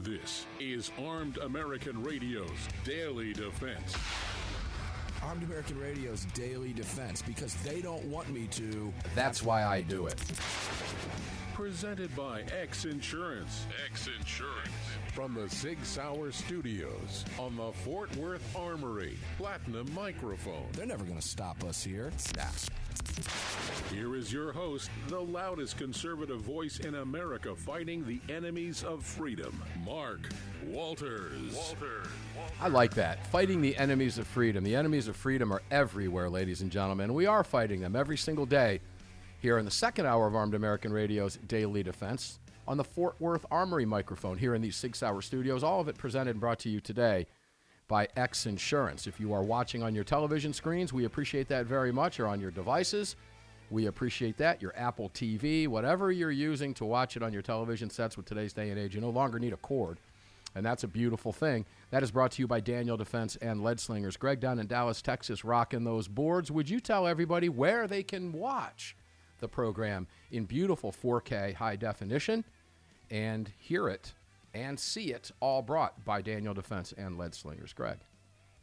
This is Armed American Radio's Daily Defense. Armed American Radio's Daily Defense, because they don't want me to. That's why I do it. Presented by X Insurance. X Insurance. From the Sig Sauer Studios on the Fort Worth Armory Platinum Microphone. They're never going to stop us here. Nah. Here is your host, the loudest conservative voice in America fighting the enemies of freedom, Mark Walters. I like that. Fighting the enemies of freedom. The enemies of freedom are everywhere, ladies and gentlemen. We are fighting them every single day here in the second hour of Armed American Radio's Daily Defense on the Fort Worth Armory microphone here in these Sig Sauer studios. All of it presented and brought to you today by X Insurance. If you are watching on your television screens, we appreciate that very much, or on your devices. We appreciate that. Your Apple TV, whatever you're using to watch it on your television sets with today's day and age, you no longer need a cord. And that's a beautiful thing. That is brought to you by Daniel Defense and Lead Slingers. Greg down in Dallas, Texas, rocking those boards. Would you tell everybody where they can watch the program in beautiful 4K high definition and hear it and see it, all brought by Daniel Defense and Lead Slingers? Greg.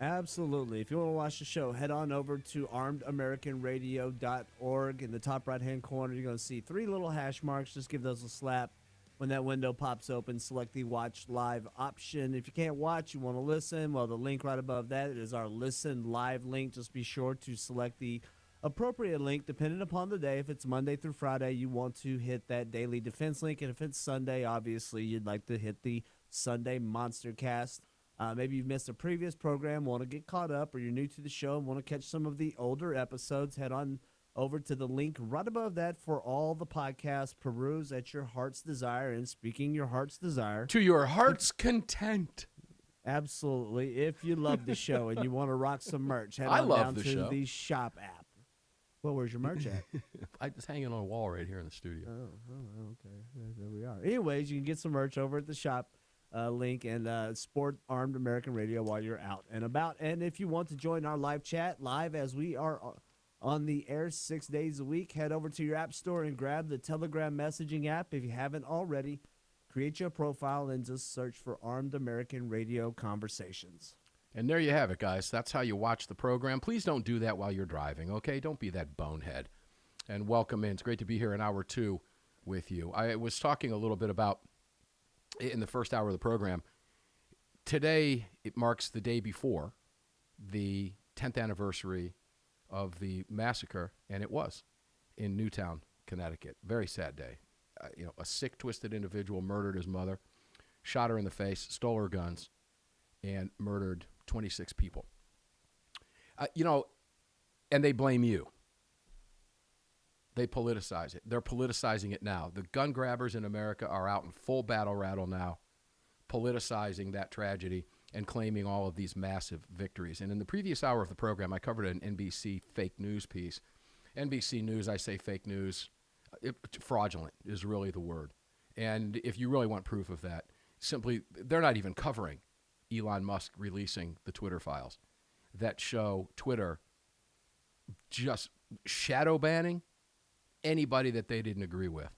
Absolutely. If you want to watch the show, head on over to armedamericanradio.org. In the top right-hand corner, you're going to see three little hash marks. Just give those a slap. When that window pops open, select the Watch Live option. If you can't watch, you want to listen, well, the link right above that is our Listen Live link. Just be sure to select the appropriate link depending upon the day. If it's Monday through Friday, you want to hit that Daily Defense link. And if it's Sunday, obviously, you'd like to hit the Sunday Monster Cast. Maybe you've missed a previous program, want to get caught up, or you're new to the show and want to catch some of the older episodes, head on over to the link right above that for all the podcasts. Peruse at your heart's desire. And speaking your heart's desire, To your heart's content. absolutely. If you love the show and you want to rock some merch, head I on love down the to show. the shop app. Well, where's your merch at? It's hanging on a wall right here in the studio. Okay. There we are. Anyways, you can get some merch over at the shop link and support Armed American Radio while you're out and about. And if you want to join our live chat, live as we are on the air 6 days a week, head over to your app store and grab the Telegram messaging app. If you haven't already, create your profile and just search for Armed American Radio Conversations. And there you have it, guys. That's how you watch the program. Please don't do that while you're driving, okay? Don't be that bonehead. And welcome in. It's great to be here in hour two with you. I was talking a little bit about, in the first hour of the program, today it marks the day before the 10th anniversary of the massacre, and it was in Newtown, Connecticut. Very sad day. A sick, twisted individual murdered his mother, shot her in the face, stole her guns, and murdered 26 people. And they blame you. They politicize it. They're politicizing it now. The gun grabbers in America are out in full battle rattle now, politicizing that tragedy and claiming all of these massive victories. And in the previous hour of the program, I covered an NBC fake news piece. NBC News, I say fake news, fraudulent is really the word. And if you really want proof of that, simply, they're not even covering Elon Musk releasing the Twitter files that show Twitter just shadow banning anybody that they didn't agree with.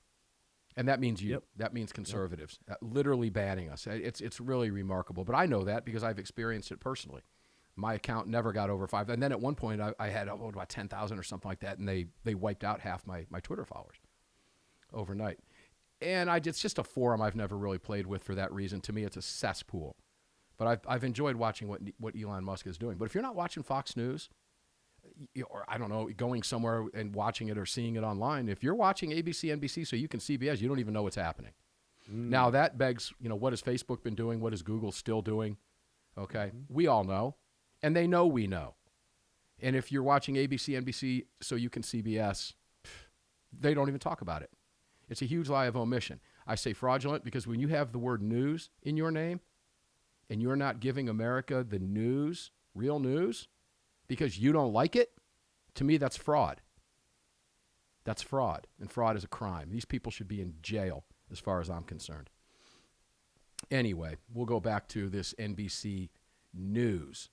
And that means you. Yep. That means conservatives. Yep. Literally banning us. It's really remarkable. But I know that because I've experienced it personally. My account never got over 5. And then at one point I had about 10,000 or something like that, and they wiped out half my Twitter followers overnight. And it's just a forum I've never really played with for that reason. To me, it's a cesspool. But I've enjoyed watching what Elon Musk is doing. But if you're not watching Fox News, or I don't know, going somewhere and watching it or seeing it online, if you're watching ABC, NBC so you can CBS, you don't even know what's happening. Now that begs, what has Facebook been doing? What is Google still doing? Okay, we all know, and they know we know. And if you're watching ABC, NBC so you can CBS, they don't even talk about it. It's a huge lie of omission. I say fraudulent because when you have the word news in your name and you're not giving America the news, real news, because you don't like it, to me, that's fraud. That's fraud, and fraud is a crime. These people should be in jail as far as I'm concerned. Anyway, we'll go back to this NBC News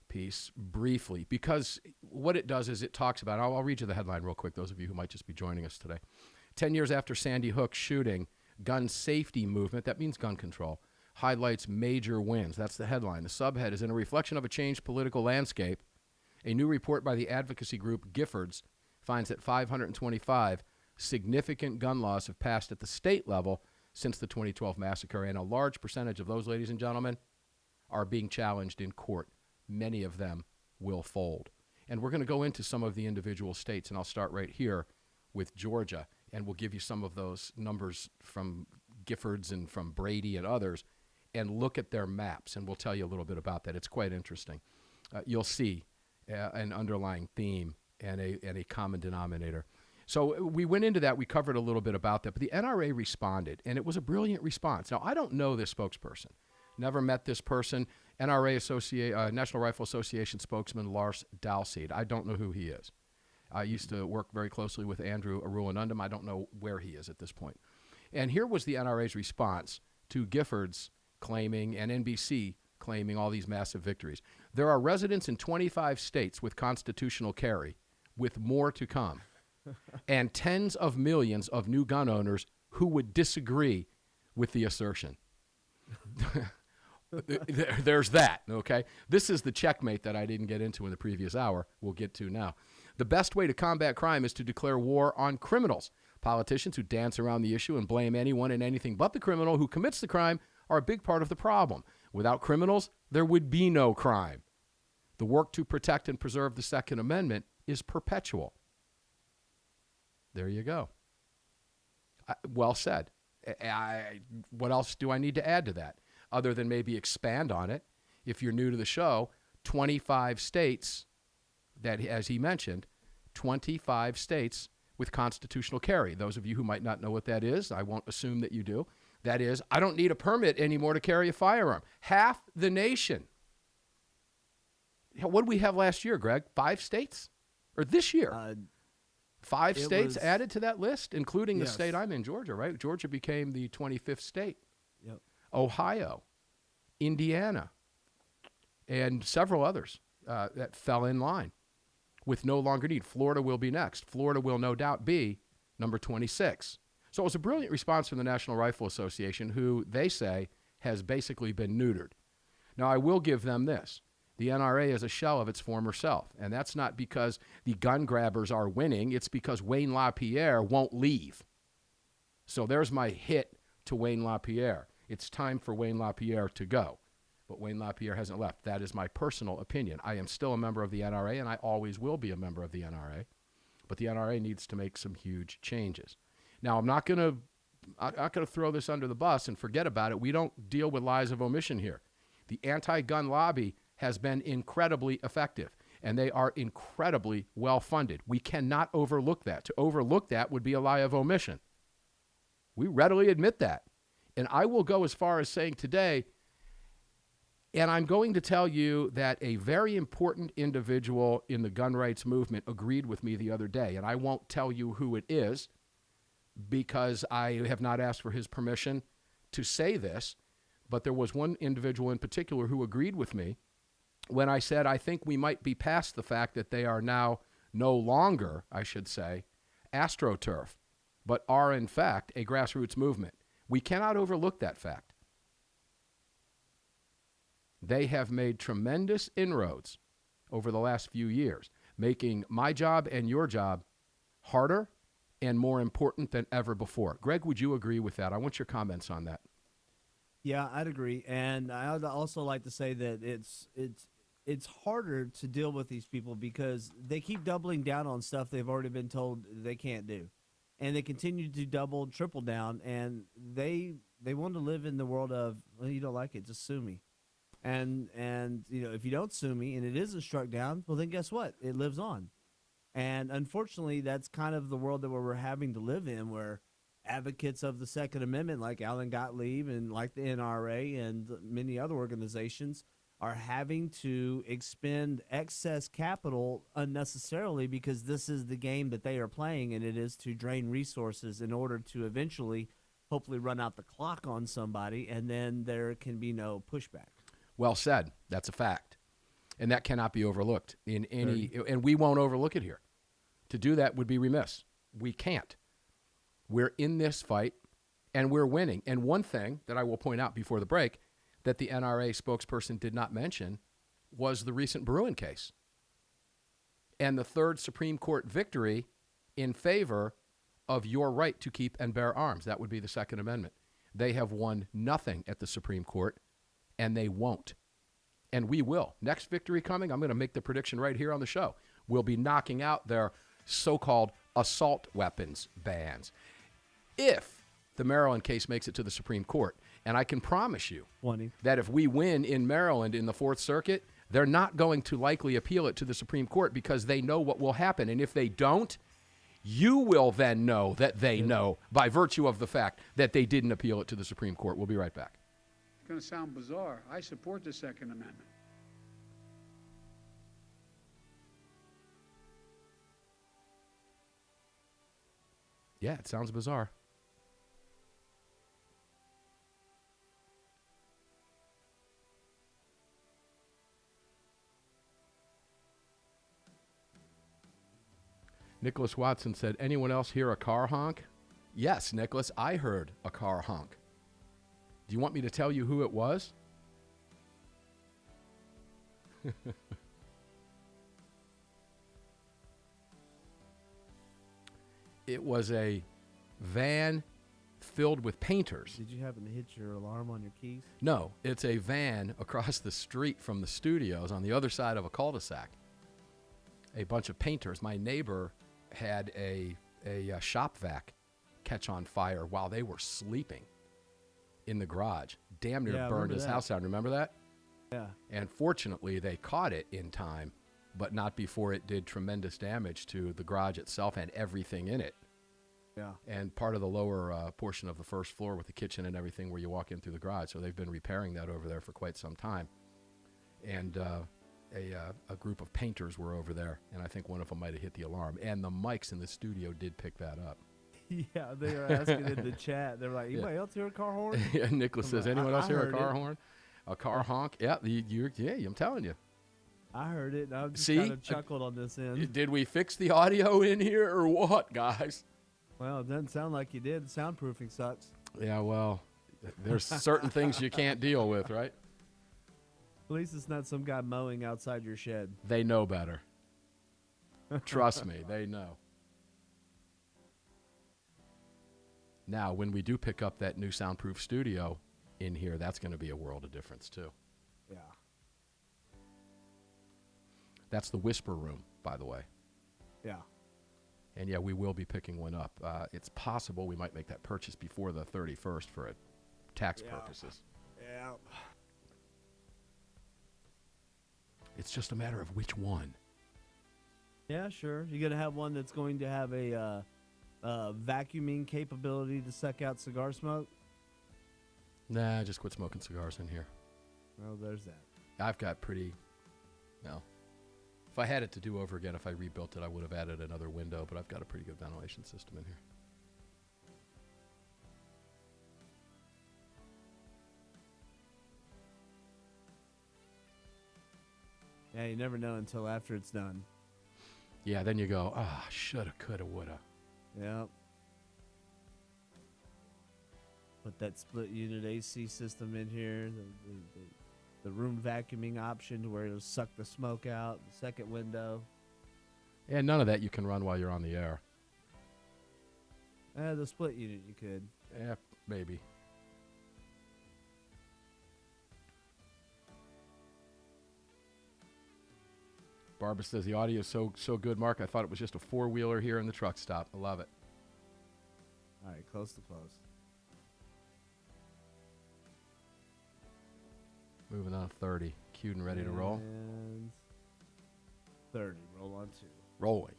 piece briefly, because what it does is it talks about, I'll read you the headline real quick, those of you who might just be joining us today. 10 years after Sandy Hook shooting, gun safety movement, that means gun control, highlights major wins. That's the headline. The subhead is, in a reflection of a changed political landscape, a new report by the advocacy group Giffords finds that 525 significant gun laws have passed at the state level since the 2012 massacre, and a large percentage of those, ladies and gentlemen, are being challenged in court. Many of them will fold. And we're going to go into some of the individual states, and I'll start right here with Georgia, and we'll give you some of those numbers from Giffords and from Brady and others, and look at their maps, and we'll tell you a little bit about that. It's quite interesting. You'll see an underlying theme and a common denominator. So we went into that. We covered a little bit about that. But the NRA responded, and it was a brilliant response. Now, I don't know this spokesperson. Never met this person. NRA National Rifle Association spokesman Lars Dalseed. I don't know who he is. I used to work very closely with Andrew Arulanundam. I don't know where he is at this point. And here was the NRA's response to Giffords claiming and NBC claiming all these massive victories. There are residents in 25 states with constitutional carry, with more to come, and tens of millions of new gun owners who would disagree with the assertion. There's that, okay? This is the checkmate that I didn't get into in the previous hour. We'll get to now. The best way to combat crime is to declare war on criminals. Politicians who dance around the issue and blame anyone and anything but the criminal who commits the crime are a big part of the problem. Without criminals, there would be no crime. The work to protect and preserve the Second Amendment is perpetual. There you go. Well said. What else do I need to add to that, other than maybe expand on it? If you're new to the show, 25 states that, as he mentioned, 25 states with constitutional carry. Those of you who might not know what that is, I won't assume that you do. That is, I don't need a permit anymore to carry a firearm. Half the nation. What did we have last year, Greg? 5 states? Or this year? 5 states added to that list, including the state I'm in, Georgia, right? Georgia became the 25th state. Yep. Ohio, Indiana, and several others that fell in line with no longer need. Florida will be next. Florida will no doubt be number 26. So it was a brilliant response from the National Rifle Association, who they say has basically been neutered. Now, I will give them this. The NRA is a shell of its former self, and that's not because the gun grabbers are winning. It's because Wayne LaPierre won't leave. So there's my hit to Wayne LaPierre. It's time for Wayne LaPierre to go. But Wayne LaPierre hasn't left. That is my personal opinion. I am still a member of the NRA, and I always will be a member of the NRA. But the NRA needs to make some huge changes. Now, I'm not going to throw this under the bus and forget about it. We don't deal with lies of omission here. The anti-gun lobby has been incredibly effective, and they are incredibly well-funded. We cannot overlook that. To overlook that would be a lie of omission. We readily admit that. And I will go as far as saying today, and I'm going to tell you that a very important individual in the gun rights movement agreed with me the other day, and I won't tell you who it is because I have not asked for his permission to say this, but there was one individual in particular who agreed with me when I said I think we might be past the fact that they are now no longer, I should say, AstroTurf, but are in fact a grassroots movement. We cannot overlook that fact. They have made tremendous inroads over the last few years, making my job and your job harder and more important than ever before. Greg, would you agree with that? I want your comments on that. Yeah, I'd agree. And I'd also like to say that it's harder to deal with these people because they keep doubling down on stuff they've already been told they can't do. And they continue to double, triple down, and they want to live in the world of, well, you don't like it, just sue me. And you know, if you don't sue me and it isn't struck down, well, then guess what? It lives on. And unfortunately, that's kind of the world that we're having to live in, where advocates of the Second Amendment, like Alan Gottlieb and like the NRA and many other organizations, are having to expend excess capital unnecessarily because this is the game that they are playing, and it is to drain resources in order to eventually, hopefully, run out the clock on somebody, and then there can be no pushback. Well said. That's a fact. And that cannot be overlooked in any, and we won't overlook it here. To do that would be remiss. We can't. We're in this fight, and we're winning. And one thing that I will point out before the break, that the NRA spokesperson did not mention was the recent Bruin case and the third Supreme Court victory in favor of your right to keep and bear arms. That would be the Second Amendment. They have won nothing at the Supreme Court, and they won't. And we will. Next victory coming, I'm going to make the prediction right here on the show. We'll be knocking out their so-called assault weapons bans. If the Maryland case makes it to the Supreme Court, and I can promise you that if we win in Maryland in the Fourth Circuit, they're not going to likely appeal it to the Supreme Court because they know what will happen. And if they don't, you will then know that they know by virtue of the fact that they didn't appeal it to the Supreme Court. We'll be right back. It's going to sound bizarre. I support the Second Amendment. Yeah, it sounds bizarre. Nicholas Watson said, anyone else hear a car honk? Yes, Nicholas, I heard a car honk. Do you want me to tell you who it was? It was a van filled with painters. Did you happen to hit your alarm on your keys? No, it's a van across the street from the studios on the other side of a cul-de-sac. A bunch of painters. My neighbor had a shop vac catch on fire while they were sleeping in the garage. Damn near burned his house down. Remember that? Yeah. And fortunately, they caught it in time, but not before it did tremendous damage to the garage itself and everything in it. Yeah. And part of the lower portion of the first floor with the kitchen and everything where you walk in through the garage. So they've been repairing that over there for quite some time. And a group of painters were over there, and I think one of them might have hit the alarm. And the mics in the studio did pick that up. Yeah, they were asking in the chat. They were like, anybody else hear a car horn? Yeah, Nicholas says, anyone else hear a car it. horn? A car honk? Yeah, I'm telling you. I heard it, and I just See? kind of chuckled on this end. Did we fix the audio in here or what, guys? Well, it doesn't sound like you did. Soundproofing sucks. Yeah, well, there's certain things you can't deal with, right? At least it's not some guy mowing outside your shed. They know better. Trust me, they know. Now, when we do pick up that new soundproof studio in here, that's going to be a world of difference, too. Yeah. That's the Whisper Room, by the way. Yeah. And, yeah, we will be picking one up. It's possible we might make that purchase before the 31st for tax purposes. Yeah. It's just a matter of which one. Yeah, sure. You're going to have one that's going to have a vacuuming capability to suck out cigar smoke? Nah, just quit smoking cigars in here. Well, there's that. I've got if I had it to do over again, if I rebuilt it, I would have added another window, but I've got a pretty good ventilation system in here. Yeah, you never know until after it's done. Yeah, then you go, shoulda, coulda, woulda. Yep. Put that split unit AC system in here, the room vacuuming option to where it'll suck the smoke out, the second window. And none of that you can run while you're on the air. The split unit you could. Yeah, maybe. Barbara says the audio is so good, Mark. I thought it was just a four-wheeler here in the truck stop. I love it. All right, close to close. Moving on 30. Cued and ready to roll. And 30. Roll on 2. Rolling.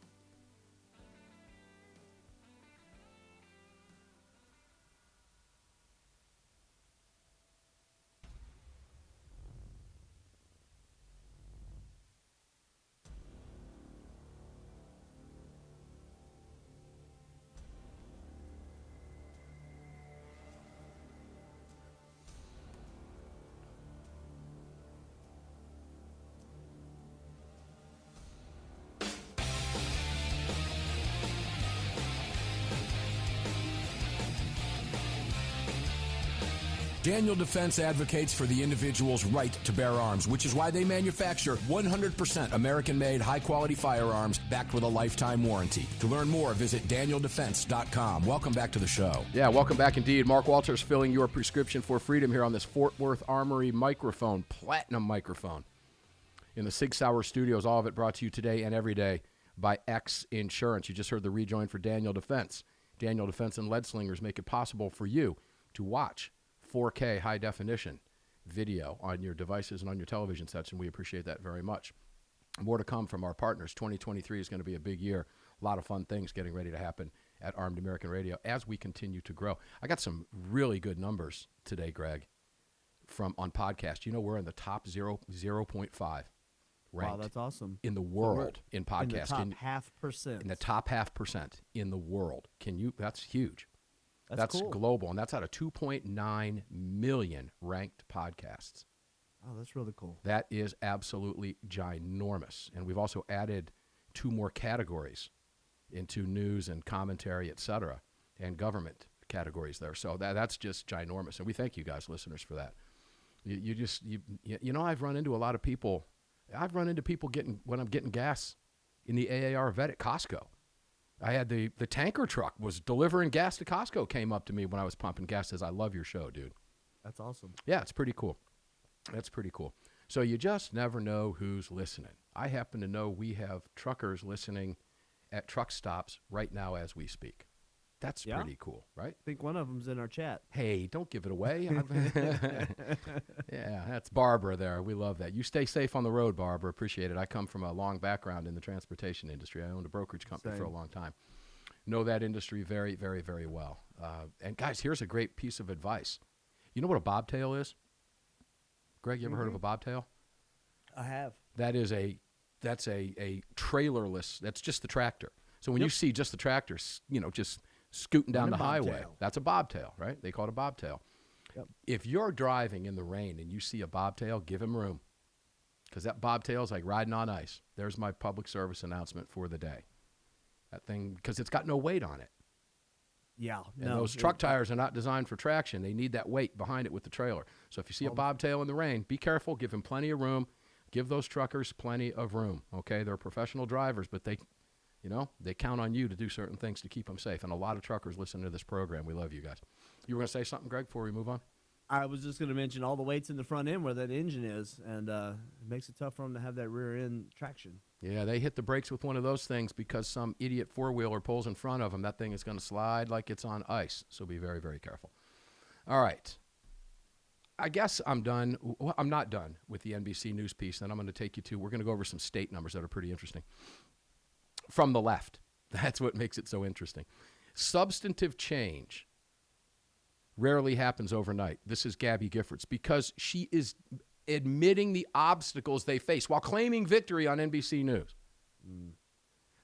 Daniel Defense advocates for the individual's right to bear arms, which is why they manufacture 100% American-made, high-quality firearms backed with a lifetime warranty. To learn more, visit DanielDefense.com. Welcome back to the show. Yeah, welcome back indeed. Mark Walters filling your prescription for freedom here on this Fort Worth Armory microphone, platinum microphone, in the Sig Sauer Studios. All of it brought to you today and every day by X Insurance. You just heard the rejoin for Daniel Defense. Daniel Defense and Lead Slingers make it possible for you to watch 4K high-definition video on your devices and on your television sets, and we appreciate that very much. More to come from our partners. 2023 is going to be a big year. A lot of fun things getting ready to happen at Armed American Radio as we continue to grow. I got some really good numbers today, Greg, on podcast. You know, we're in the top 0.5 ranked. Wow, that's awesome. In the world in podcast. In the top 0.5%. In the top 0.5% in the world. That's huge. That's cool. Global, and that's out of 2.9 million ranked podcasts. Oh, that's really cool. That is absolutely ginormous. And we've also added 2 more categories into news and commentary, et cetera, and government categories there. So that's just ginormous. And we thank you guys, listeners, for that. You know, I've run into a lot of people. I've run into people when I'm getting gas in the AAR vet at Costco. I had the tanker truck was delivering gas to Costco, came up to me when I was pumping gas, says, "I love your show, dude." That's awesome. Yeah, it's pretty cool. That's pretty cool. So you just never know who's listening. I happen to know we have truckers listening at truck stops right now as we speak. That's pretty cool, right? I think one of them's in our chat. Hey, don't give it away. Yeah, that's Barbara there. We love that. You stay safe on the road, Barbara. Appreciate it. I come from a long background in the transportation industry. I owned a brokerage company for a long time. Know that industry very, very, very well. And guys, here's a great piece of advice. You know what a bobtail is? Greg, you ever heard of a bobtail? I have. That's a trailerless. That's just the tractor. So when you see just the tractor, just scooting down the highway, that's a bobtail, right? They call it a bobtail. Yep. If you're driving in the rain and you see a bobtail, give him room, because that bobtail is like riding on ice. There's my public service announcement for the day. That thing, because it's got no weight on it. Yeah. And those truck tires are not designed for traction. They need that weight behind it with the trailer. So if you see a bobtail in the rain, be careful. Give him plenty of room. Give those truckers plenty of room, okay? They're professional drivers, but they count on you to do certain things to keep them safe. And a lot of truckers listen to this program. We love you guys. You were going to say something, Greg, before we move on? I was just going to mention all the weights in the front end where that engine is, and it makes it tough for them to have that rear end traction. Yeah, they hit the brakes with one of those things because some idiot four-wheeler pulls in front of them. That thing is going to slide like it's on ice, so be very, very careful. All right. I guess I'm done. Well, I'm not done with the NBC News piece, and I'm going to take you to, we're going to go over some state numbers that are pretty interesting. From the left. That's what makes it so interesting. Substantive change rarely happens overnight. This is Gabby Giffords, because she is admitting the obstacles they face while claiming victory on NBC News.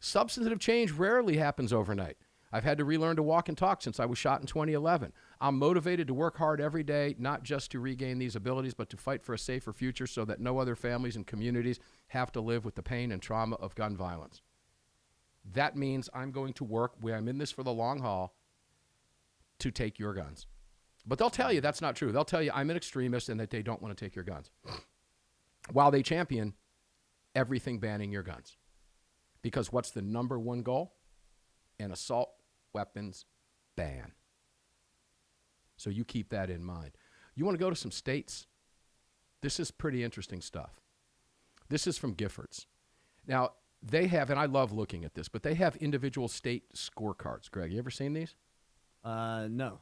Substantive change rarely happens overnight. I've had to relearn to walk and talk since I was shot in 2011. I'm motivated to work hard every day, not just to regain these abilities, but to fight for a safer future so that no other families and communities have to live with the pain and trauma of gun violence. That means I'm going to work, where I'm in this for the long haul, to take your guns. But they'll tell you that's not true. They'll tell you I'm an extremist and that they don't want to take your guns, while they champion everything banning your guns. Because what's the number one goal? An assault weapons ban. So you keep that in mind. You want to go to some states? This is pretty interesting stuff. This is from Giffords. Now, they have, and I love looking at this, but they have individual state scorecards. Greg, you ever seen these? No.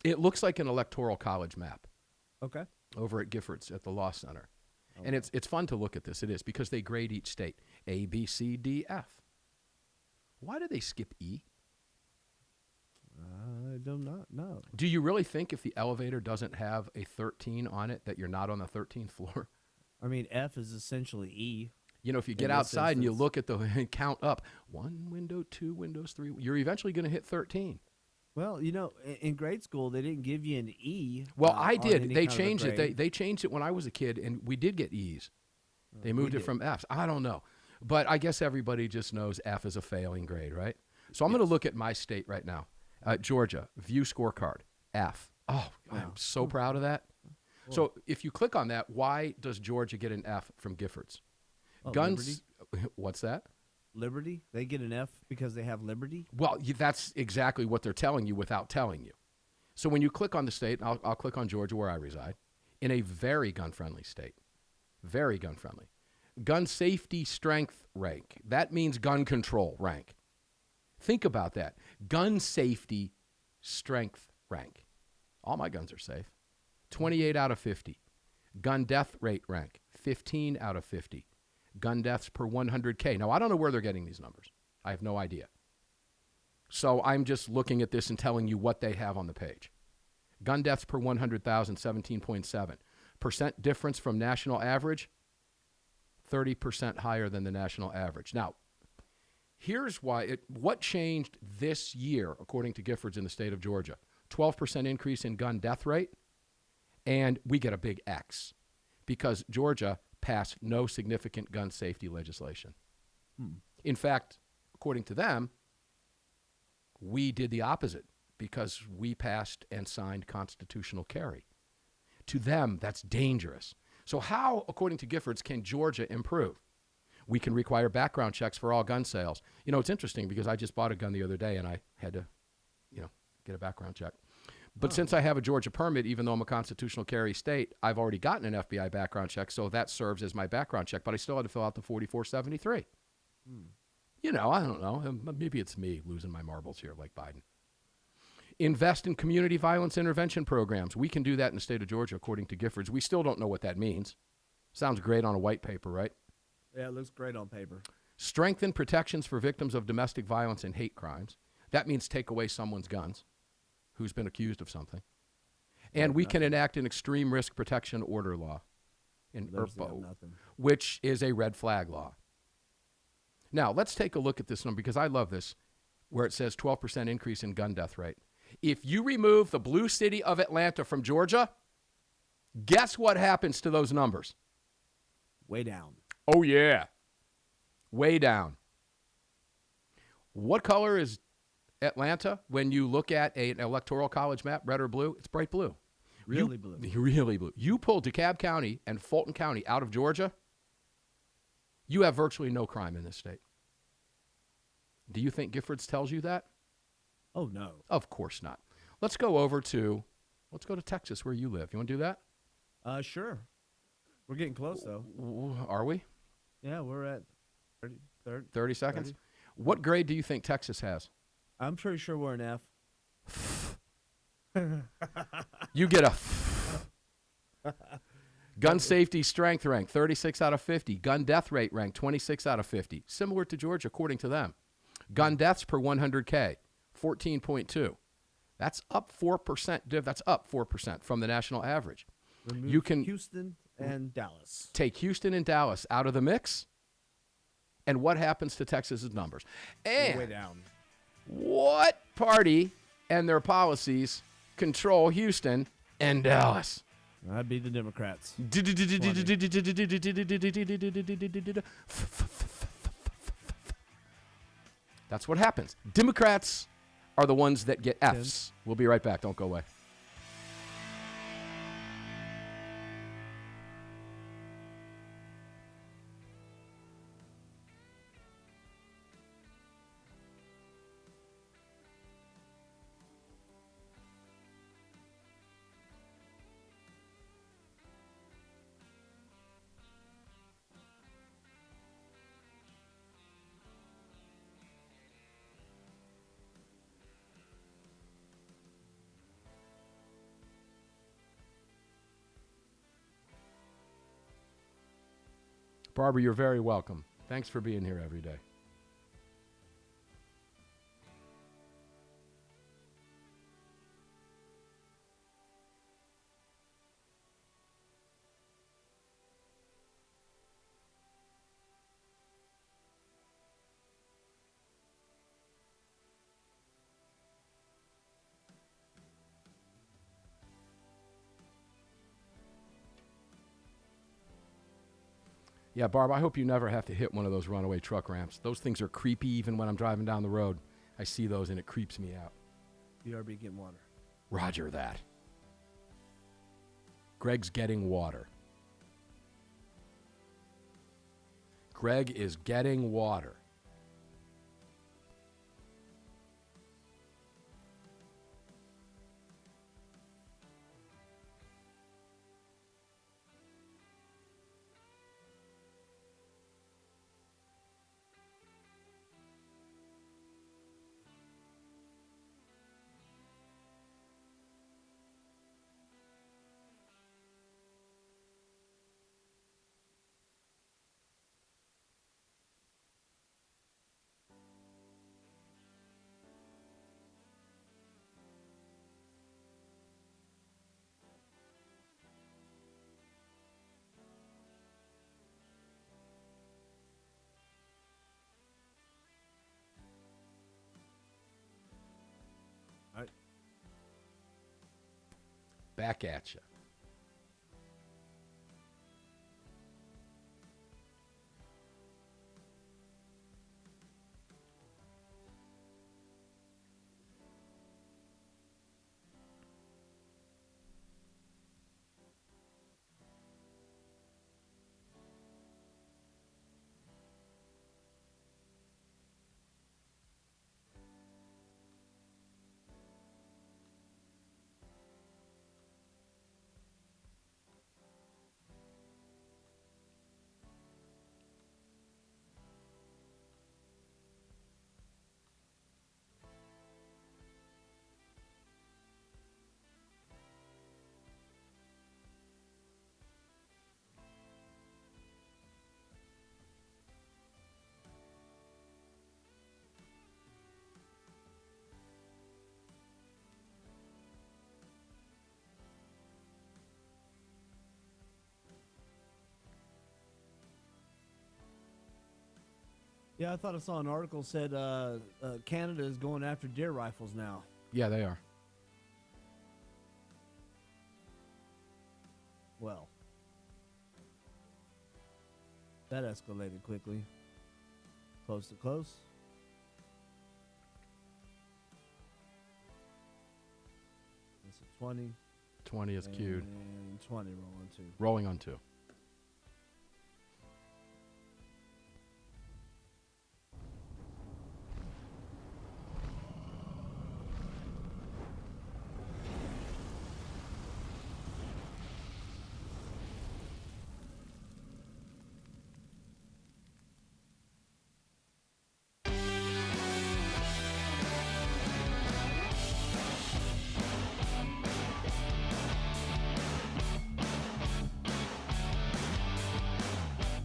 It looks like an electoral college map. Okay. Over at Giffords at the Law Center. Okay. And it's fun to look at this. It is, because they grade each state. A, B, C, D, F. Why do they skip E? I do not know. Do you really think if the elevator doesn't have a 13 on it that you're not on the 13th floor? I mean, F is essentially E. You know, if you get outside and you look at the count up, 1 window, 2 windows, 3, you're eventually going to hit 13. Well, you know, in grade school, they didn't give you an E. Well, I did. They changed it. They changed it when I was a kid, and we did get E's. They moved it from F's. I don't know. But I guess everybody just knows F is a failing grade, right? So I'm going to look at my state right now. Georgia, view scorecard, F. Oh, I'm so proud of that. So if you click on that, why does Georgia get an F from Giffords? Guns. Liberty? What's that? Liberty? They get an F because they have liberty? Well, that's exactly what they're telling you without telling you. So when you click on the state, I'll click on Georgia where I reside, in a very gun-friendly state. Very gun-friendly. Gun safety strength rank. That means gun control rank. Think about that. Gun safety strength rank. All my guns are safe. 28 out of 50. Gun death rate rank. 15 out of 50. Gun deaths per 100K. Now, I don't know where they're getting these numbers. I have no idea. So I'm just looking at this and telling you what they have on the page. Gun deaths per 100,000, 17.7. Percent difference from national average, 30% higher than the national average. Now, here's why. What changed this year, according to Giffords in the state of Georgia? 12% increase in gun death rate, and we get a big X because Georgia passed no significant gun safety legislation. In fact, according to them, we did the opposite because we passed and signed constitutional carry. To them, that's dangerous. So how, according to Giffords, can Georgia improve? We can require background checks for all gun sales. You know, it's interesting because I just bought a gun the other day and I had to, get a background check. But since I have a Georgia permit, even though I'm a constitutional carry state, I've already gotten an FBI background check, so that serves as my background check. But I still had to fill out the 4473. I don't know. Maybe it's me losing my marbles here like Biden. Invest in community violence intervention programs. We can do that in the state of Georgia, according to Giffords. We still don't know what that means. Sounds great on a white paper, right? Yeah, it looks great on paper. Strengthen protections for victims of domestic violence and hate crimes. That means take away someone's guns who's been accused of something. And we can enact an extreme risk protection order law in ERPO, which is a red flag law. Now, let's take a look at this number because I love this, where it says 12% increase in gun death rate. If you remove the blue city of Atlanta from Georgia, guess what happens to those numbers? Way down. Oh, yeah. Way down. What color is Atlanta when you look at an electoral college map, red or blue? It's bright blue. Really blue. Really blue. You pull DeKalb County and Fulton County out of Georgia, you have virtually no crime in this state. Do you think Giffords tells you that? Oh, no. Of course not. Let's go to Texas where you live. You want to do that? Sure. We're getting close, though. Are we? Yeah, we're at 30 seconds? 30. What grade do you think Texas has? I'm pretty sure we're an F. You get a gun safety strength rank, 36 out of 50. Gun death rate rank, 26 out of 50. Similar to Georgia, according to them. Gun deaths per 100K, 14.2. That's up 4%. That's up 4% from the national average. Remove you can Houston and Dallas. Take Houston and Dallas out of the mix, and what happens to Texas's numbers? And way down. What party and their policies control Houston and Dallas? That'd be the Democrats. That's what happens. Democrats are the ones that get Fs. We'll be right back. Don't go away. Barbara, you're very welcome. Thanks for being here every day. Yeah, Barb, I hope you never have to hit one of those runaway truck ramps. Those things are creepy even when I'm driving down the road. I see those and it creeps me out. BRB getting water. Roger that. Greg's getting water. Greg is getting water. Back at you. Yeah, I thought I saw an article said Canada is going after deer rifles now. Yeah, they are. Well, that escalated quickly. Close to close. That's a 20. 20 is queued. And 20 rolling 2. Rolling on 2.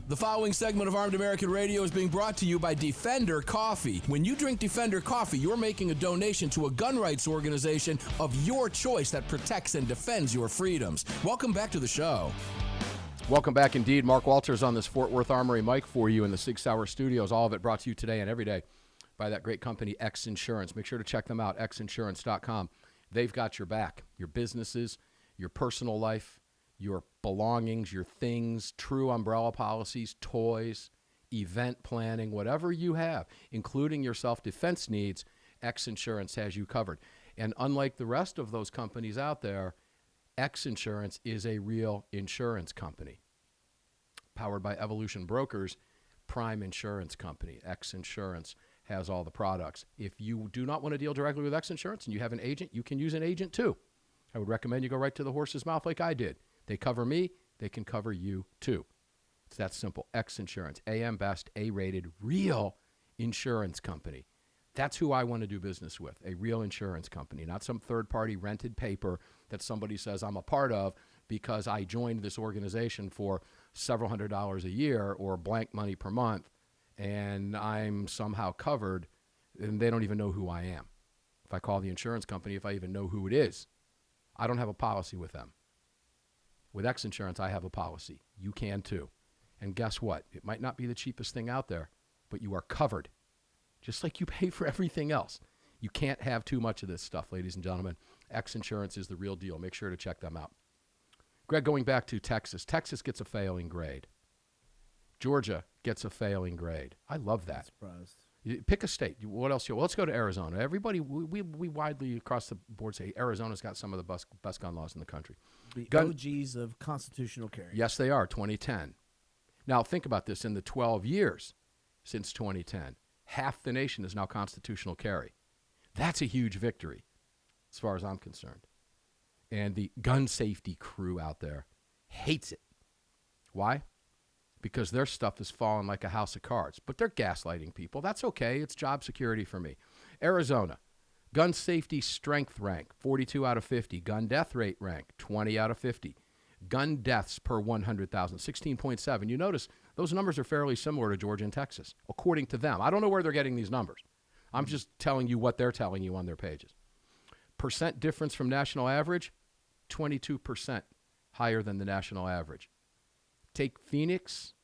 The following segment of Armed American Radio is being brought to you by Defender Coffee. When you drink Defender Coffee, you're making a donation to a gun rights organization of your choice that protects and defends your freedoms. Welcome back to the show. Welcome back indeed. Mark Walters on this Fort Worth Armory mic for you in the 6 Hour Studios. All of it brought to you today and every day by that great company, X Insurance. Make sure to check them out, xinsurance.com. They've got your back, your businesses, your personal life, your belongings, your things, true umbrella policies, toys, event planning, whatever you have, including your self-defense needs, X Insurance has you covered. And unlike the rest of those companies out there, X Insurance is a real insurance company. Powered by Evolution Brokers, prime insurance company. X Insurance has all the products. If you do not want to deal directly with X Insurance and you have an agent, you can use an agent too. I would recommend you go right to the horse's mouth like I did. They cover me, they can cover you too. It's that simple. X Insurance, AM Best, A-rated, real insurance company. That's who I want to do business with, a real insurance company, not some third-party rented paper that somebody says I'm a part of because I joined this organization for several $100s a year or blank money per month, and I'm somehow covered, and they don't even know who I am. If I call the insurance company, if I even know who it is, I don't have a policy with them. With X Insurance, I have a policy. You can too. And guess what? It might not be the cheapest thing out there, but you are covered, just like you pay for everything else. You can't have too much of this stuff, ladies and gentlemen. X Insurance is the real deal. Make sure to check them out. Greg, going back to Texas. Texas gets a failing grade. Georgia gets a failing grade. I love that. Surprised. Pick a state. What else? Well, let's go to Arizona. Everybody, we widely across the board say Arizona's got some of the best gun laws in the country. The OGs of constitutional carry. Yes, they are, 2010. Now, think about this. In the 12 years since 2010, half the nation is now constitutional carry. That's a huge victory, as far as I'm concerned. And the gun safety crew out there hates it. Why? Because their stuff is falling like a house of cards. But they're gaslighting people. That's okay. It's job security for me. Arizona, gun safety strength rank, 42 out of 50. Gun death rate rank, 20 out of 50. Gun deaths per 100,000, 16.7. You notice those numbers are fairly similar to Georgia and Texas, according to them. I don't know where they're getting these numbers. I'm just telling you what they're telling you on their pages. Percent difference from national average, 22% higher than the national average. Take Phoenix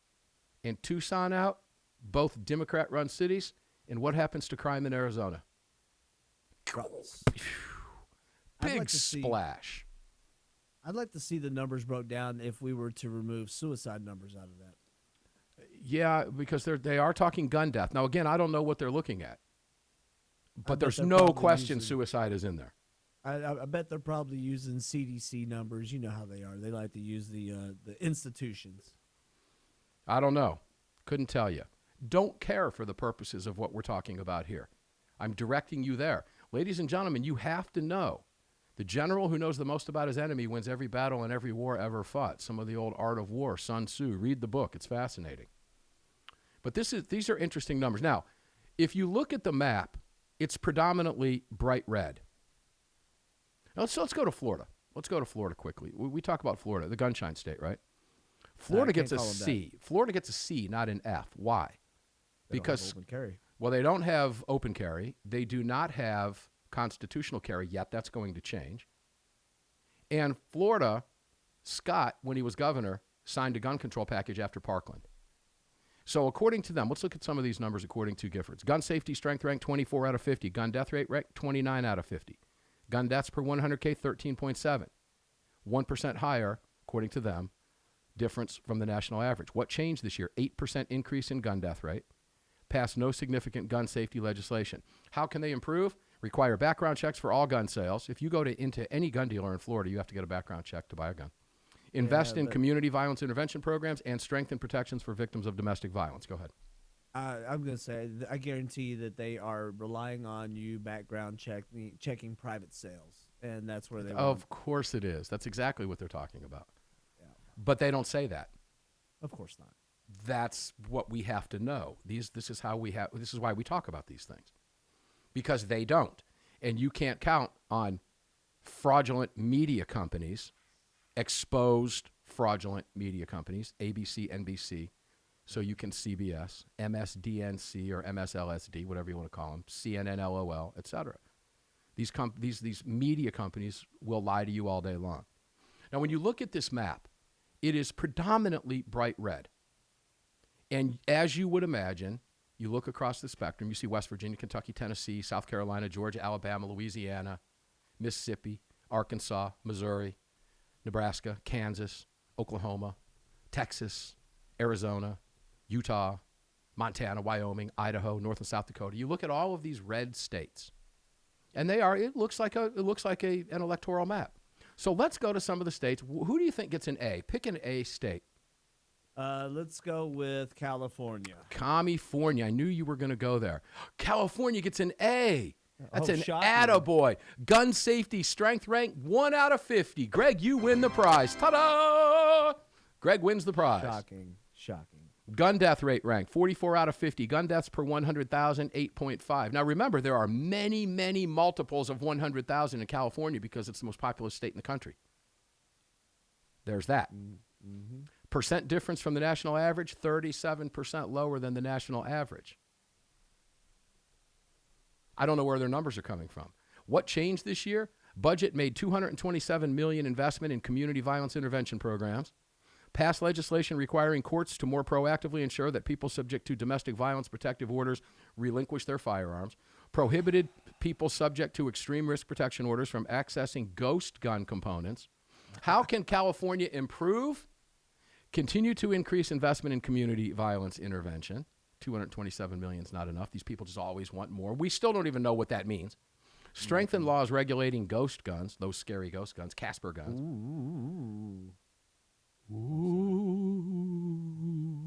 and Tucson out, both Democrat-run cities, and what happens to crime in Arizona? Big splash. I'd like to see the numbers broke down if we were to remove suicide numbers out of that. Yeah, because they are talking gun death. Now, again, I don't know what they're looking at, but there's no question suicide is in there. I bet they're probably using CDC numbers. You know how they are. They like to use the institutions. I don't know. Couldn't tell you. Don't care for the purposes of what we're talking about here. I'm directing you there. Ladies and gentlemen, you have to know. The general who knows the most about his enemy wins every battle and every war ever fought. Some of the old art of war, Sun Tzu. Read the book. It's fascinating. But these are interesting numbers. Now, if you look at the map, it's predominantly bright red. Now, let's go to Florida. Let's go to Florida quickly. We talk about Florida, the gunshine state, right? Florida gets a C. Florida gets a C, not an F. Why? Because open carry. Well, they don't have open carry. They do not have constitutional carry yet. That's going to change. And Florida, Scott, when he was governor, signed a gun control package after Parkland. So according to them, let's look at some of these numbers according to Giffords. Gun safety strength rank 24 out of 50. Gun death rate rank 29 out of 50. Gun deaths per 100K, 13.7. 1% higher, according to them, difference from the national average. What changed this year? 8% increase in gun death rate. Passed no significant gun safety legislation. How can they improve? Require background checks for all gun sales. If you go into any gun dealer in Florida, you have to get a background check to buy a gun. Invest in community violence intervention programs and strengthen protections for victims of domestic violence. Go ahead. I'm going to say, I guarantee that they are relying on you background checking private sales, and that's where they Of course it is. That's exactly what they're talking about. Yeah. But they don't say that. Of course not. That's what we have to know. This is why we talk about these things. Because they don't. And you can't count on fraudulent media companies, exposed fraudulent media companies, ABC, NBC, so you can CBS, MSDNC or MSLSD, whatever you want to call them, CNN, LOL, etc. These media companies will lie to you all day long. Now, when you look at this map, it is predominantly bright red. And as you would imagine, you look across the spectrum, you see West Virginia, Kentucky, Tennessee, South Carolina, Georgia, Alabama, Louisiana, Mississippi, Arkansas, Missouri, Nebraska, Kansas, Oklahoma, Texas, Arizona, Utah, Montana, Wyoming, Idaho, North and South Dakota. You look at all of these red states, and it looks like an electoral map. So let's go to some of the states. Who do you think gets an A? Pick an A state. Let's go with California. California. I knew you were going to go there. California gets an A. That's an shocking. attaboy. Gun safety strength rank 1 out of 50. Greg, you win the prize. Ta-da! Greg wins the prize. Shocking. Gun death rate rank 44 out of 50. Gun deaths per 100,000, 8.5. Now remember, there are many, many multiples of 100,000 in California because it's the most populous state in the country. There's that. Mm-hmm. Percent difference from the national average, 37% lower than the national average. I don't know where their numbers are coming from. What changed this year? Budget made $227 million investment in community violence intervention programs. Passed legislation requiring courts to more proactively ensure that people subject to domestic violence protective orders relinquish their firearms. Prohibited people subject to extreme risk protection orders from accessing ghost gun components. How can California improve? Continue to increase investment in community violence intervention. 227 million is not enough. These people just always want more. We still don't even know what that means. Strengthen laws regulating ghost guns, those scary ghost guns, Casper guns. Ooh.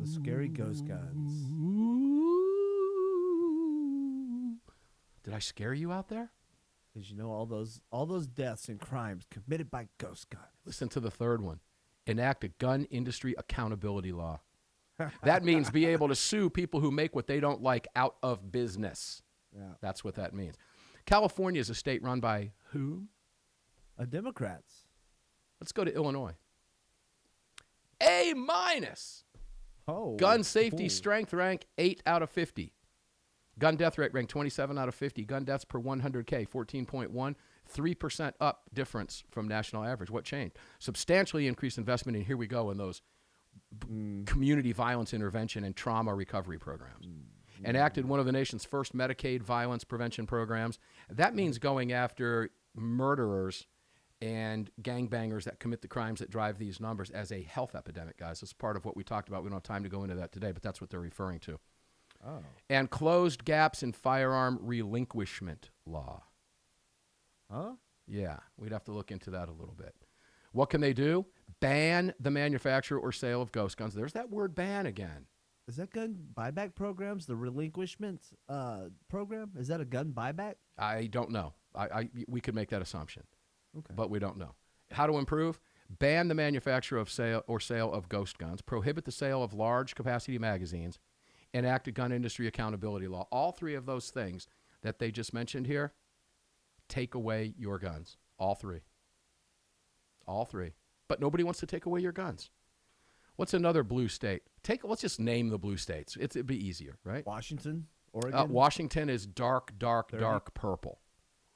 The scary ghost guns. Did I scare you out there? Because you know all those deaths and crimes committed by ghost guns. Listen to the third one. Enact a gun industry accountability law. That means be able to sue people who make what they don't like out of business. Yeah. That's what that means. California is a state run by whom? Democrats. Let's go to Illinois. A-. Oh. Gun safety strength rank 8 out of 50. Gun death rate ranked 27 out of 50. Gun deaths per 100K, 14.1. 3% up difference from national average. What changed? Substantially increased investment, and here we go, in those community violence intervention and trauma recovery programs. Enacted one of the nation's first Medicaid violence prevention programs. That means going after murderers and gangbangers that commit the crimes that drive these numbers as a health epidemic, guys. It's part of what we talked about. We don't have time to go into that today, but that's what they're referring to. Oh. And closed gaps in firearm relinquishment law. Huh? Yeah, we'd have to look into that a little bit. What can they do? Ban the manufacture or sale of ghost guns. There's that word ban again. Is that gun buyback programs, the relinquishment program? Is that a gun buyback? I don't know. We could make that assumption, Okay. but we don't know. How to improve? Ban the manufacture of sale of ghost guns. Prohibit the sale of large capacity magazines. Enact a gun industry accountability law. All three of those things that they just mentioned here, take away your guns. All three. All three. But nobody wants to take away your guns. What's another blue state? Let's just name the blue states. It'd be easier, right? Washington, Oregon. Washington is dark purple.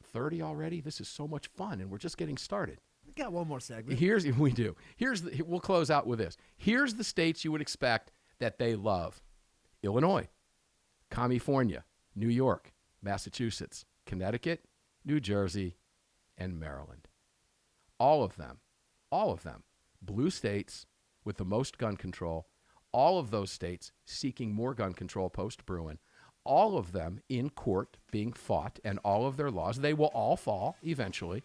30 already? This is so much fun, and we're just getting started. We got one more segment. We'll close out with this. Here's the states you would expect that they love. Illinois, California, New York, Massachusetts, Connecticut, New Jersey, and Maryland. All of them, blue states with the most gun control, all of those states seeking more gun control post-Bruin, all of them in court being fought, and all of their laws, they will all fall eventually.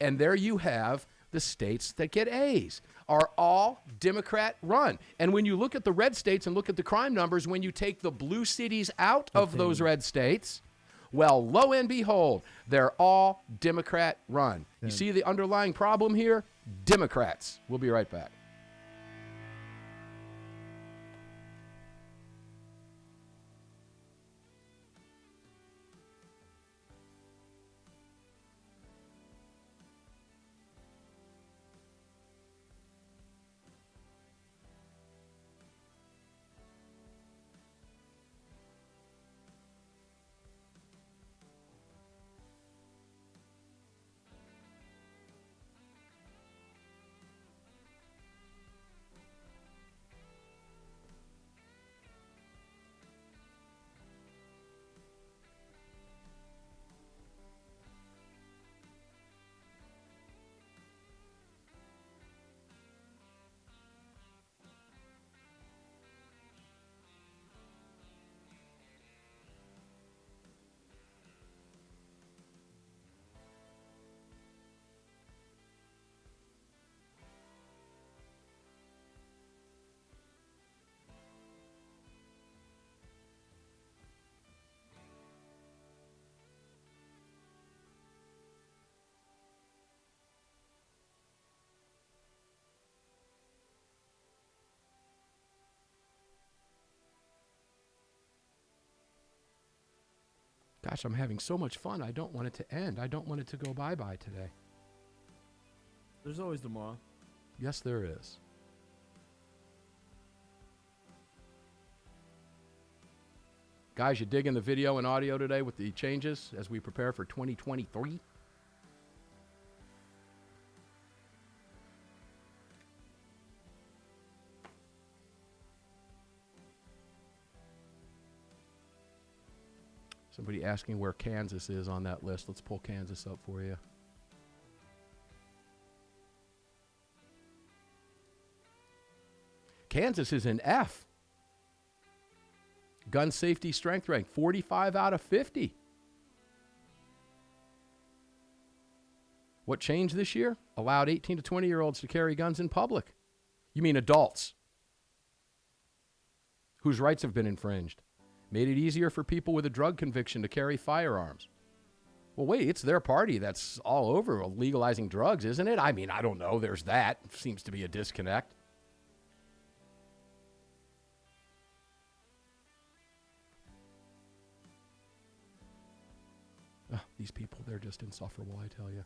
And there you have the states that get A's are all Democrat run. And when you look at the red states and look at the crime numbers, when you take the blue cities out of those red states, well, lo and behold, they're all Democrat run. You see the underlying problem here? Democrats. We'll be right back. Gosh, I'm having so much fun. I don't want it to end. I don't want it to go bye-bye today. There's always tomorrow. Yes, there is. Guys, you digging the video and audio today with the changes as we prepare for 2023? Somebody asking where Kansas is on that list. Let's pull Kansas up for you. Kansas is in F. gun safety strength rank, 45 out of 50. What changed this year? Allowed 18 to 20-year-olds to carry guns in public. You mean adults whose rights have been infringed. Made it easier for people with a drug conviction to carry firearms. Well, wait, it's their party that's all over legalizing drugs, isn't it? I mean, I don't know. There's that. Seems to be a disconnect. These people, they're just insufferable, I tell you.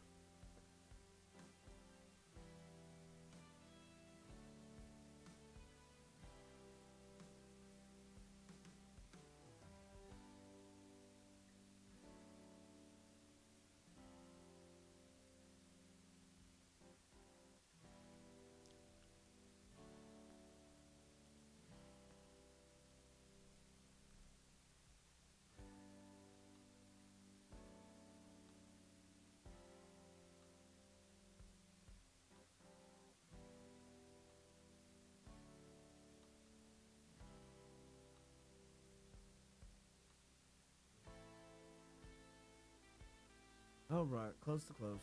All right, close to close.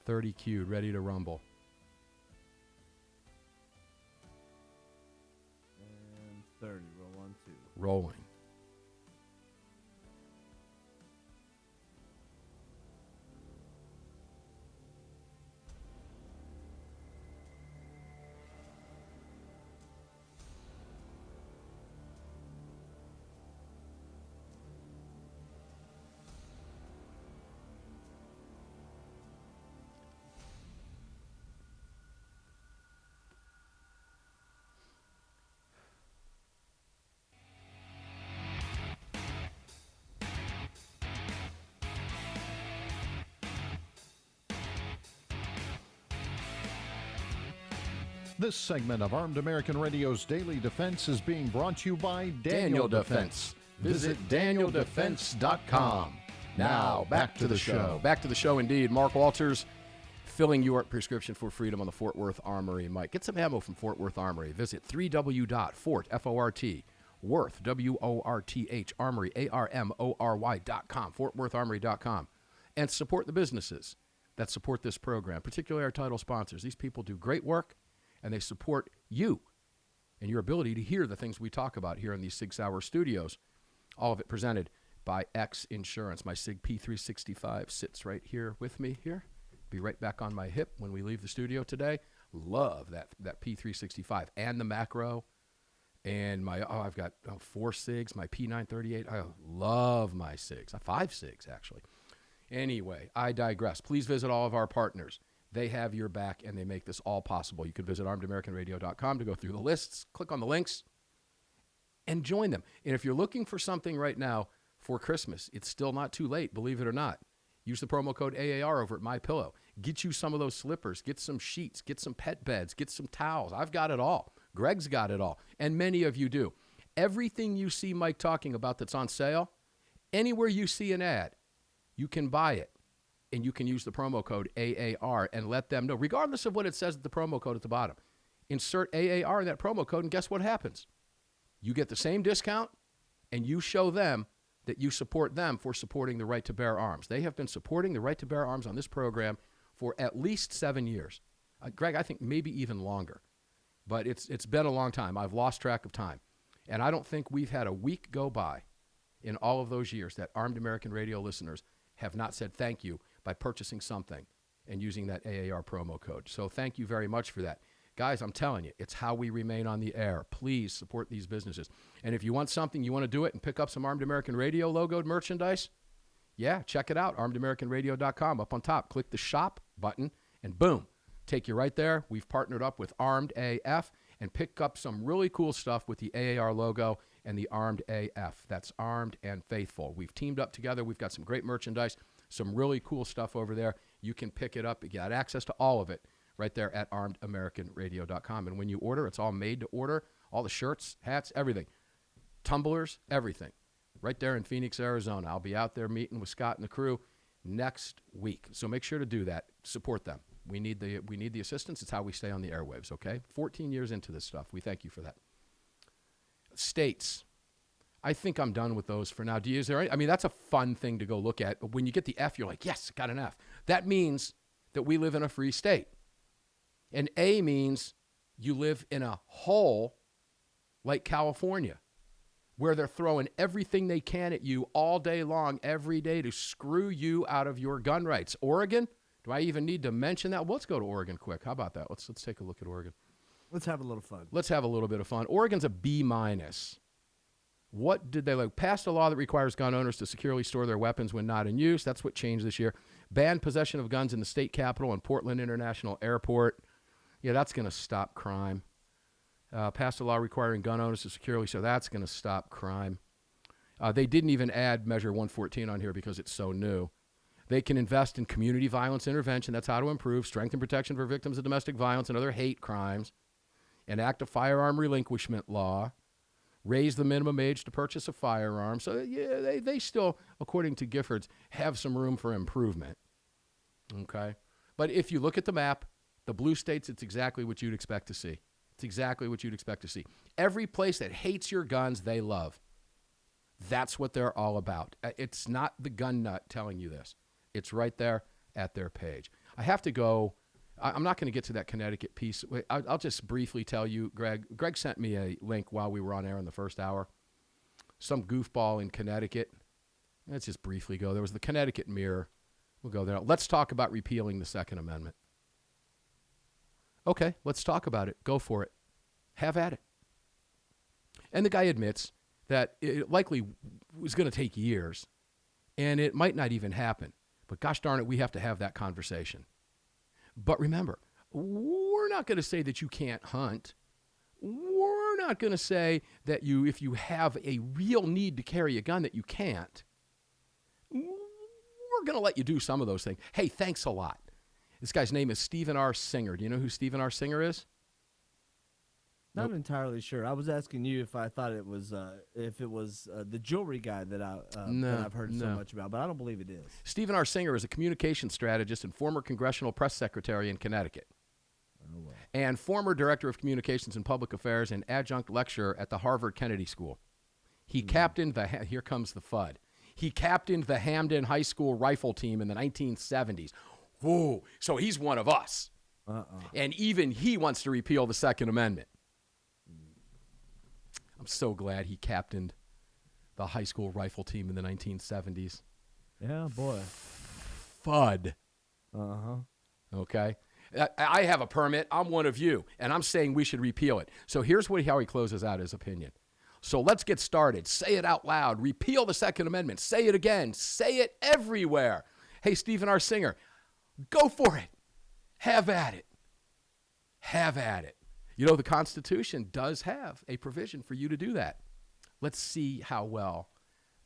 30 queued, ready to rumble. And 30, roll on 2. Rolling. This segment of Armed American Radio's Daily Defense is being brought to you by Daniel Defense. Visit DanielDefense.com. Now, back to the show. Back to the show indeed. Mark Walters filling your prescription for freedom on the Fort Worth Armory. Mike, get some ammo from Fort Worth Armory. Visit 3w.fort, F-O-R-T, Worth, W-O-R-T-H, Armory, A-R-M-O-R-Y.com, FortWorthArmory.com. And support the businesses that support this program, particularly our title sponsors. These people do great work, and they support you and your ability to hear the things we talk about here in these Sig Sauer studios. All of it presented by X Insurance. My Sig P365 sits right here with me here. Be right back on my hip when we leave the studio today. Love that P365 and the macro. And I've got 4 SIGs, my P938. I love my SIGs. 5 SIGs, actually. Anyway, I digress. Please visit all of our partners. They have your back, and they make this all possible. You can visit armedamericanradio.com to go through the lists, click on the links, and join them. And if you're looking for something right now for Christmas, it's still not too late, believe it or not. Use the promo code AAR over at MyPillow. Get you some of those slippers, get some sheets, get some pet beds, get some towels. I've got it all. Greg's got it all, and many of you do. Everything you see Mike talking about that's on sale, anywhere you see an ad, you can buy it. And you can use the promo code AAR and let them know, regardless of what it says at the promo code at the bottom. Insert AAR in that promo code, and guess what happens? You get the same discount, and you show them that you support them for supporting the right to bear arms. They have been supporting the right to bear arms on this program for at least 7 years. Greg, I think maybe even longer. But it's been a long time. I've lost track of time. And I don't think we've had a week go by in all of those years that Armed American Radio listeners have not said thank you by purchasing something and using that AAR promo code. So thank you very much for that. Guys, I'm telling you, it's how we remain on the air. Please support these businesses. And if you want something, you want to do it and pick up some Armed American Radio logoed merchandise, yeah, check it out, armedamericanradio.com. Up on top, click the shop button, and boom, take you right there. We've partnered up with Armed AF and pick up some really cool stuff with the AAR logo and the Armed AF. That's Armed and Faithful. We've teamed up together. We've got some great merchandise, some really cool stuff over there. You can pick it up. You got access to all of it right there at armedamericanradio.com. And when you order, it's all made to order. All the shirts, hats, everything. Tumblers, everything. Right there in Phoenix, Arizona. I'll be out there meeting with Scott and the crew next week. So make sure to do that. Support them. We need the assistance. It's how we stay on the airwaves, okay? 14 years into this stuff. We thank you for that. States. I think I'm done with those for now. Is there any, I mean, that's a fun thing to go look at. But when you get the F, you're like, yes, got an F. That means that we live in a free state. And A means you live in a hole like California, where they're throwing everything they can at you all day long, every day to screw you out of your gun rights. Oregon? Do I even need to mention that? Well, let's go to Oregon quick. How about that? Let's take a look at Oregon. Let's have a little fun. Let's have a little bit of fun. Oregon's a B-. What did they like? Passed a law that requires gun owners to securely store their weapons when not in use. That's what changed this year. Banned possession of guns in the state capitol and Portland International Airport. Yeah, that's going to stop crime. Passed a law requiring gun owners to securely, so that's going to stop crime. They didn't even add Measure 114 on here because it's so new. They can invest in community violence intervention. That's how to improve, strengthen protection for victims of domestic violence and other hate crimes. Enact a firearm relinquishment law. Raise the minimum age to purchase a firearm. So, yeah, they still, according to Giffords, have some room for improvement. Okay? But if you look at the map, the blue states, it's exactly what you'd expect to see. It's exactly what you'd expect to see. Every place that hates your guns, they love. That's what they're all about. It's not the gun nut telling you this. It's right there at their page. I have to go. I'm not going to get to that Connecticut piece. I'll just briefly tell you, Greg. Greg sent me a link while we were on air in the first hour. Some goofball in Connecticut. Let's just briefly go. There was the Connecticut Mirror. We'll go there. Let's talk about repealing the Second Amendment. Okay, let's talk about it. Go for it. Have at it. And the guy admits that it likely was going to take years, and it might not even happen. But gosh darn it, we have to have that conversation. But remember, we're not going to say that you can't hunt. We're not going to say that if you have a real need to carry a gun, that you can't. We're going to let you do some of those things. Hey, thanks a lot. This guy's name is Stephen R. Singer. Do you know who Stephen R. Singer is? Not entirely sure. I was asking you if I thought it was the jewelry guy that I've heard so much about, but I don't believe it is. Stephen R. Singer is a communications strategist and former congressional press secretary in Connecticut. Oh, wow. And former director of communications and public affairs and adjunct lecturer at the Harvard Kennedy School. He captained here comes the FUD. He captained the Hamden High School rifle team in the 1970s. Whoa, so he's one of us. And even he wants to repeal the Second Amendment. I'm so glad he captained the high school rifle team in the 1970s. Yeah, boy. FUD. Uh-huh. Okay? I have a permit. I'm one of you. And I'm saying we should repeal it. So here's how he closes out his opinion. So let's get started. Say it out loud. Repeal the Second Amendment. Say it again. Say it everywhere. Hey, Stephen R. Singer, go for it. Have at it. Have at it. You know, the Constitution does have a provision for you to do that. Let's see how well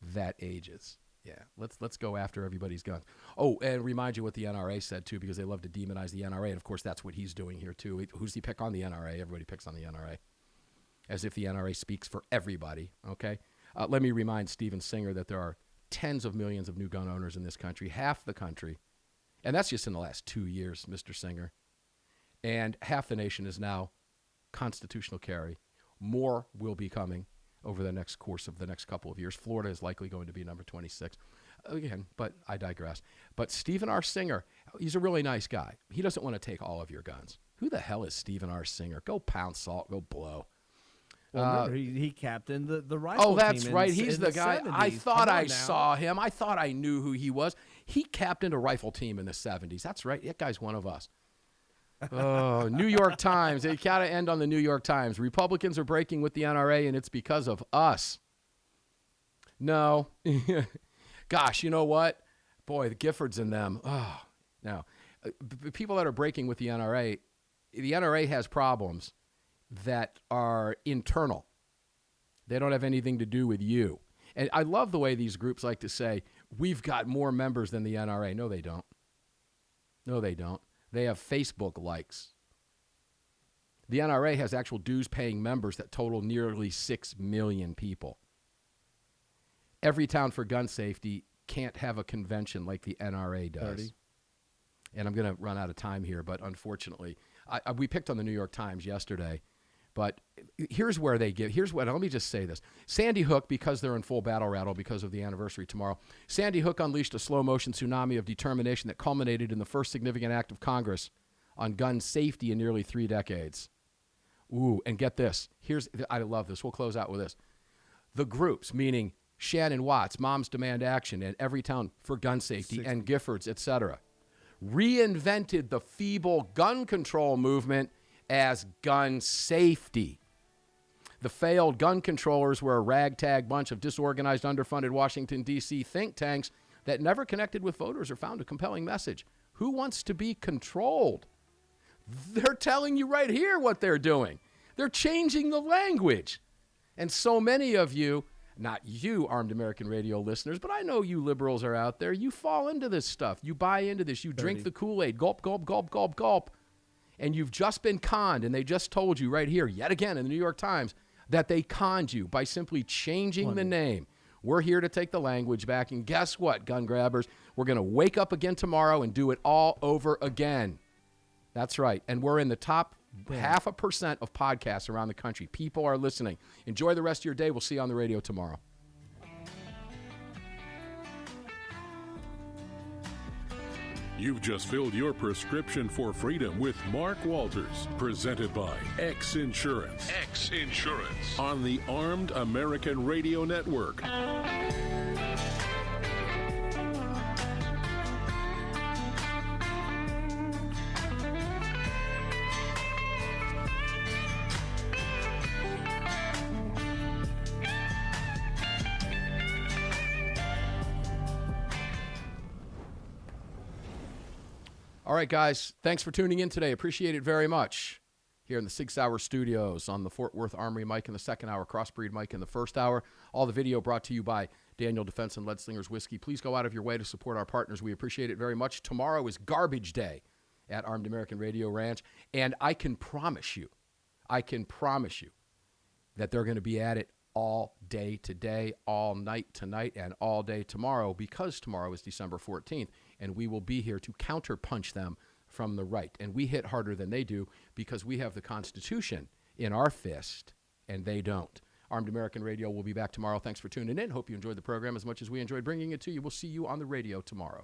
that ages. Yeah, let's go after everybody's guns. Oh, and remind you what the NRA said, too, because they love to demonize the NRA. And, of course, that's what he's doing here, too. Who's he pick on? The NRA. Everybody picks on the NRA, as if the NRA speaks for everybody, okay? Let me remind Stephen Singer that there are tens of millions of new gun owners in this country, half the country. And that's just in the last 2 years, Mr. Singer. And half the nation is now constitutional carry. More will be coming over the next course of the next couple of years. Florida is likely going to be number 26. Again, but I digress. But Stephen R. Singer, he's a really nice guy. He doesn't want to take all of your guns. Who the hell is Stephen R. Singer? Go pound salt, go blow. Well, remember, he captained the rifle team. Oh, that's right. He's the guy. 70s. I thought I saw him. I thought I knew who he was. He captained a rifle team in the 70s. That's right. That guy's one of us. Oh, New York Times. They got to end on the New York Times. Republicans are breaking with the NRA, and it's because of us. No. Gosh, you know what? Boy, the Giffords in them. Oh, no. People that are breaking with the NRA has problems that are internal. They don't have anything to do with you. And I love the way these groups like to say, we've got more members than the NRA. No, they don't. No, they don't. They have Facebook likes. The NRA has actual dues-paying members that total nearly 6 million people. Every town for gun safety can't have a convention like the NRA does. 30. And I'm going to run out of time here, but unfortunately, we picked on the New York Times yesterday, But here's where they give. Here's what. Let me just say this: Sandy Hook, because they're in full battle rattle because of the anniversary tomorrow. Sandy Hook unleashed a slow motion tsunami of determination that culminated in the first significant act of Congress on gun safety in nearly 3 decades. Ooh, and get this. I love this. We'll close out with this. The groups, meaning Shannon Watts, Moms Demand Action, and Everytown for Gun Safety, and Giffords, etc., reinvented the feeble gun control movement as gun safety. The failed gun controllers were a ragtag bunch of disorganized, underfunded Washington, D.C. think tanks that never connected with voters or found a compelling message. Who wants to be controlled? They're telling you right here what they're doing. They're changing the language. And so many of you, not you, Armed American Radio listeners, but I know you liberals are out there. You fall into this stuff. You buy into this. You drink the Kool-Aid. Gulp, gulp, gulp, gulp, gulp. And you've just been conned, and they just told you right here, yet again in the New York Times, that they conned you by simply changing the name. We're here to take the language back, and guess what, gun grabbers? We're going to wake up again tomorrow and do it all over again. That's right, and we're in the top 0.5% of podcasts around the country. People are listening. Enjoy the rest of your day. We'll see you on the radio tomorrow. You've just filled your prescription for freedom with Mark Walters, presented by X Insurance. X Insurance on the Armed American Radio Network. All right, guys, thanks for tuning in today. Appreciate it very much. Here in the 6 Hour Studios on the Fort Worth Armory mic in the second hour, Crossbreed mic in the first hour. All the video brought to you by Daniel Defense and Lead Slingers Whiskey. Please go out of your way to support our partners. We appreciate it very much. Tomorrow is garbage day at Armed American Radio Ranch, and I can promise you that they're going to be at it all day today, all night tonight, and all day tomorrow, because tomorrow is December 14th, and we will be here to counterpunch them from the right. And we hit harder than they do because we have the Constitution in our fist, and they don't. Armed American Radio will be back tomorrow. Thanks for tuning in. Hope you enjoyed the program as much as we enjoyed bringing it to you. We'll see you on the radio tomorrow.